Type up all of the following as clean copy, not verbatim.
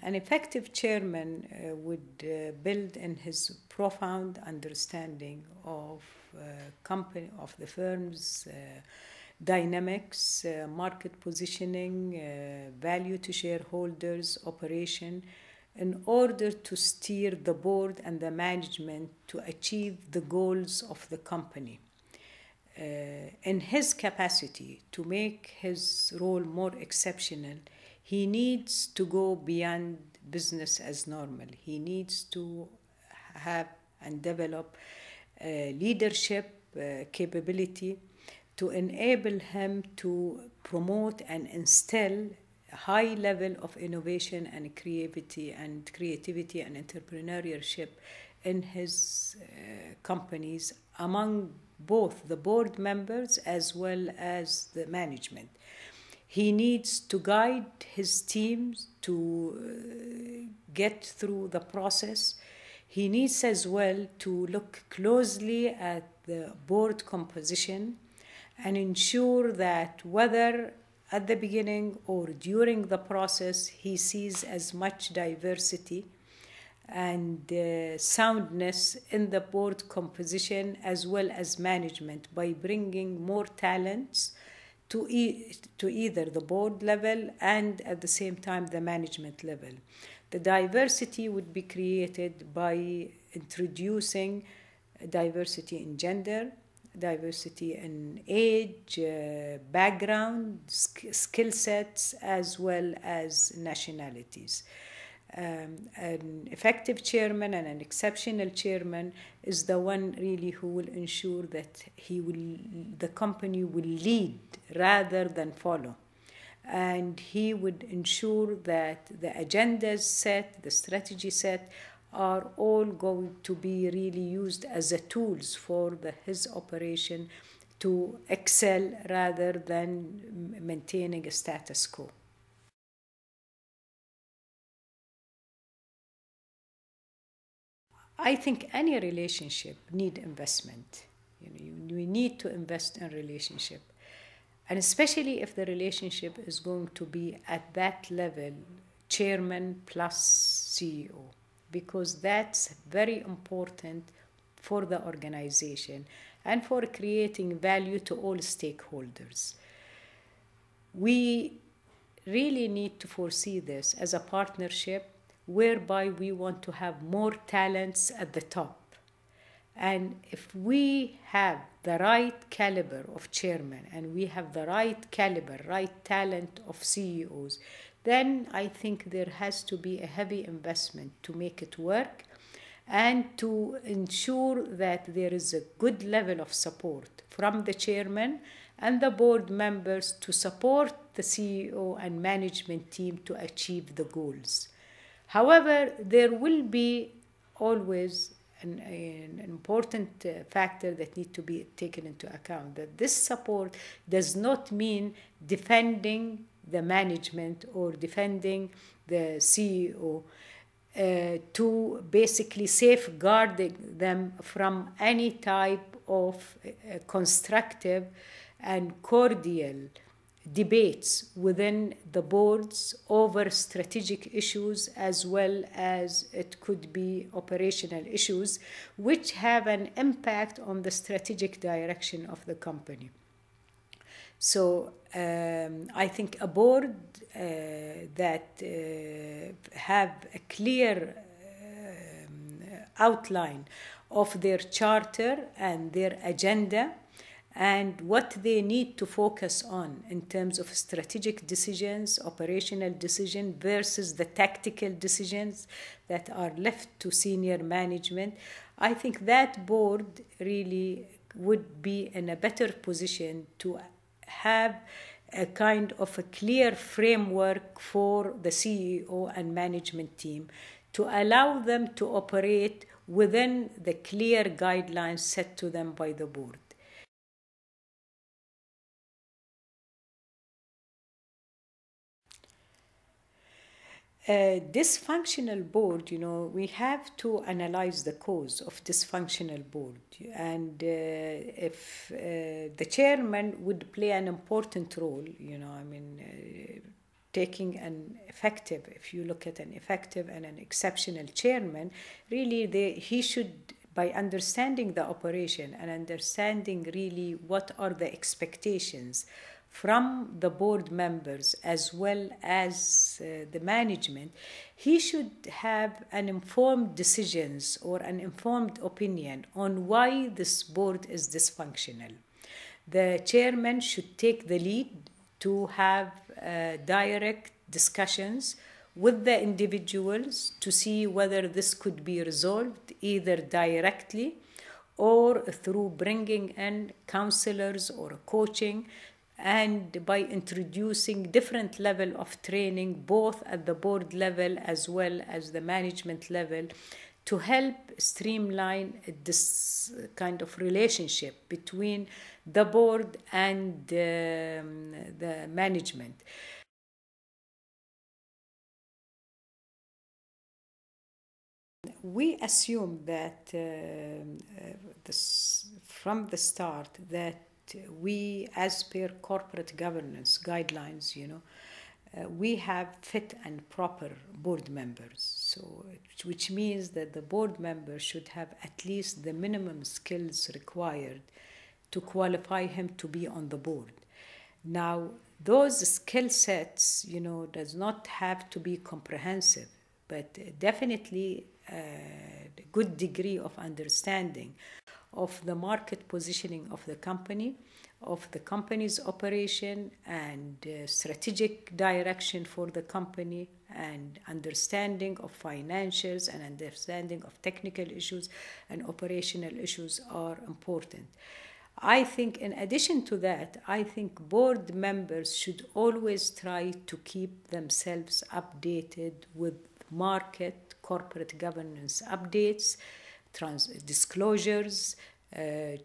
An effective chairman would build in his profound understanding of of the firm's dynamics, market positioning, value to shareholders, operation, in order to steer the board and the management to achieve the goals of the company. In his capacity to make his role more exceptional, he needs to go beyond business as normal. He needs to have and develop leadership capability to enable him to promote and instill a high level of innovation and creativity and entrepreneurship in his companies among both the board members as well as the management. He needs to guide his teams to get through the process. He needs as well to look closely at the board composition and ensure that whether at the beginning or during the process, he sees as much diversity and soundness in the board composition as well as management by bringing more talents to either the board level and at the same time the management level. The diversity would be created by introducing diversity in gender, diversity in age, background, skill sets, as well as nationalities. An effective chairman and an exceptional chairman is the one really who will ensure that the company will lead rather than follow. And he would ensure that the agendas set, the strategy set, are all going to be really used as a tools for his operation to excel rather than maintaining a status quo. I think any relationship need investment. We need to invest in relationship. And especially if the relationship is going to be at that level, chairman plus CEO, because that's very important for the organization and for creating value to all stakeholders. We really need to foresee this as a partnership whereby we want to have more talents at the top. And if we have the right caliber of chairman and we have the right caliber, right talent of CEOs, then I think there has to be a heavy investment to make it work and to ensure that there is a good level of support from the chairman and the board members to support the CEO and management team to achieve the goals. However, there will be always an important factor that needs to be taken into account, that this support does not mean defending the management or defending the CEO to basically safeguarding them from any type of constructive and cordial debates within the boards over strategic issues, as well as it could be operational issues which have an impact on the strategic direction of the company. So I think a board that have a clear outline of their charter and their agenda and what they need to focus on in terms of strategic decisions, operational decisions versus the tactical decisions that are left to senior management. I think that board really would be in a better position to have a kind of a clear framework for the CEO and management team to allow them to operate within the clear guidelines set to them by the board. Dysfunctional board, we have to analyze the cause of dysfunctional board. And if the chairman would play an important role, taking an effective, if you look at an effective and an exceptional chairman, really he should, by understanding the operation and understanding really what are the expectations from the board members as well as the management, he should have an informed decisions or an informed opinion on why this board is dysfunctional. The chairman should take the lead to have direct discussions with the individuals to see whether this could be resolved either directly or through bringing in counselors or coaching, and by introducing different level of training both at the board level as well as the management level to help streamline this kind of relationship between the board and the management. We assume that from the start that we, as per corporate governance guidelines, we have fit and proper board members. So, which means that the board member should have at least the minimum skills required to qualify him to be on the board. Now, those skill sets, does not have to be comprehensive, but definitely a good degree of understanding of the market positioning of the company, of the company's operation and strategic direction for the company, and understanding of financials and understanding of technical issues and operational issues are important. I think in addition to that, I think board members should always try to keep themselves updated with market corporate governance updates, disclosures,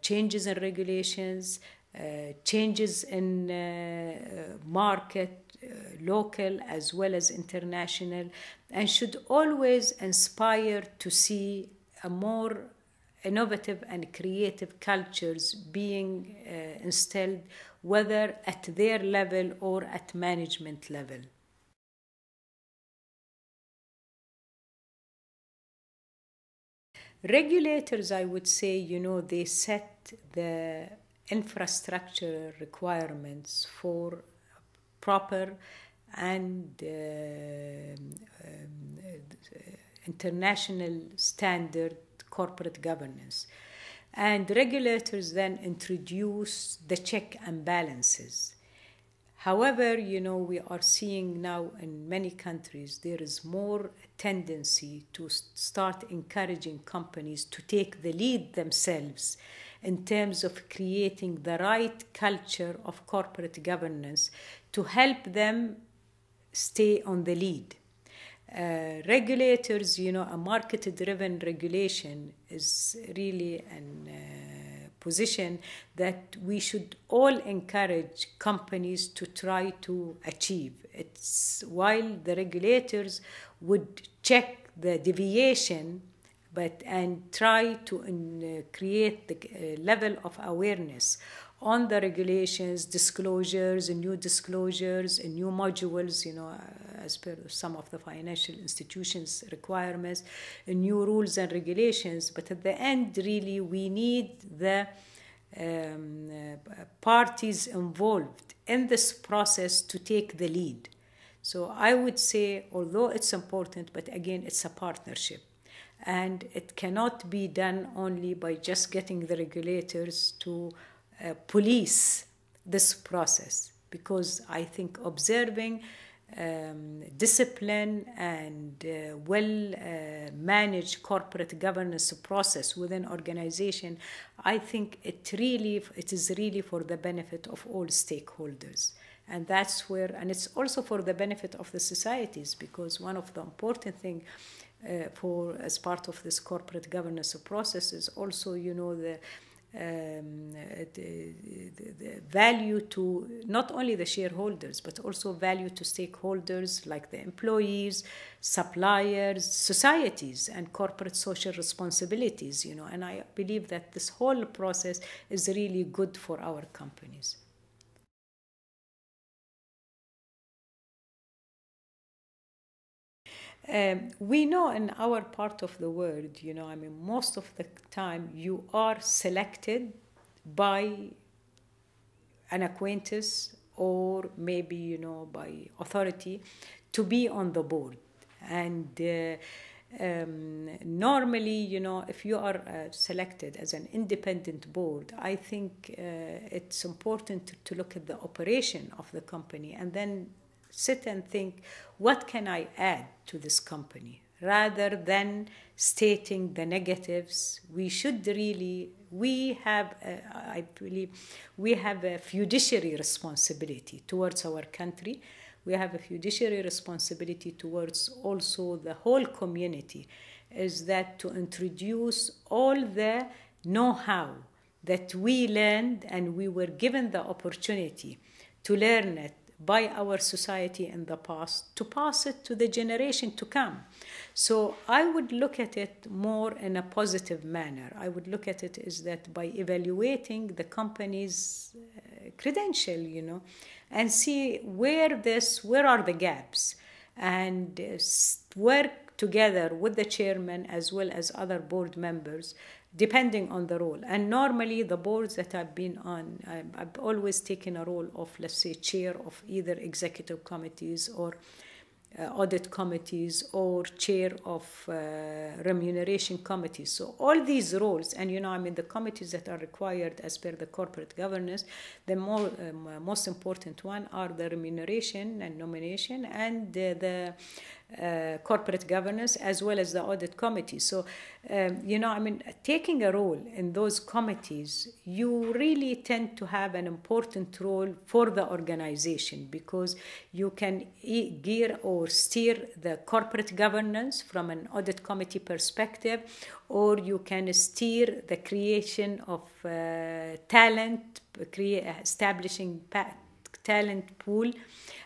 changes in regulations, changes in market, local as well as international, and should always inspire to see a more innovative and creative cultures being instilled, whether at their level or at management level. Regulators, I would say, they set the infrastructure requirements for proper and international standard corporate governance. And regulators then introduce the check and balances. However, we are seeing now in many countries, there is more tendency to start encouraging companies to take the lead themselves in terms of creating the right culture of corporate governance to help them stay on the lead. Regulators, a market-driven regulation is really a position that we should all encourage companies to try to achieve. It's while the regulators would check the deviation, and try to create the level of awareness on the regulations, disclosures, and new disclosures, and new modules, as per some of the financial institutions' requirements, and new rules and regulations. But at the end, really, we need the parties involved in this process to take the lead. So I would say, although it's important, but again, it's a partnership. And it cannot be done only by just getting the regulators to police this process, because I think observing discipline and well-managed corporate governance process within organization, I think it is really for the benefit of all stakeholders. And that's where, and it's also for the benefit of the societies, because one of the important things for as part of this corporate governance process is also, the value to not only the shareholders, but also value to stakeholders like the employees, suppliers, societies, and corporate social responsibilities, and I believe that this whole process is really good for our companies. We know in our part of the world, most of the time you are selected by an acquaintance or maybe, by authority to be on the board. And normally, if you are selected as an independent board, I think it's important to look at the operation of the company and then sit and think, what can I add to this company? Rather than stating the negatives, we have, I believe, we have a fiduciary responsibility towards our country. We have a fiduciary responsibility towards also the whole community, is that to introduce all the know-how that we learned and we were given the opportunity to learn it by our society in the past, to pass it to the generation to come. So I would look at it more in a positive manner. I would look at it as that by evaluating the company's credential, and see where are the gaps, and work together with the chairman as well as other board members, depending on the role. And normally the boards that I've been on, I've always taken a role of, let's say, chair of either executive committees or audit committees or chair of remuneration committees. So all these roles, and the committees that are required as per the corporate governance, the most important one are the remuneration and nomination and the corporate governance, as well as the audit committee. So, taking a role in those committees, you really tend to have an important role for the organization, because you can gear or steer the corporate governance from an audit committee perspective, or you can steer the creation of talent, establishing talent pool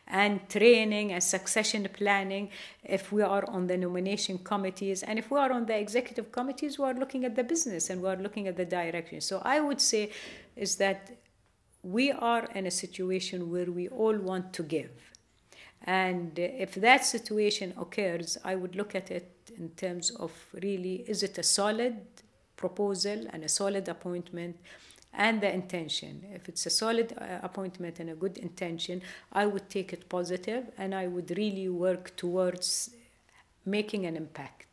and training and succession planning if we are on the nomination committees. And if we are on the executive committees, we are looking at the business and we are looking at the direction. So I would say is that we are in a situation where we all want to give. And if that situation occurs, I would look at it in terms of really, is it a solid proposal and a solid appointment, and the intention. If it's a solid appointment and a good intention, I would take it positive and I would really work towards making an impact.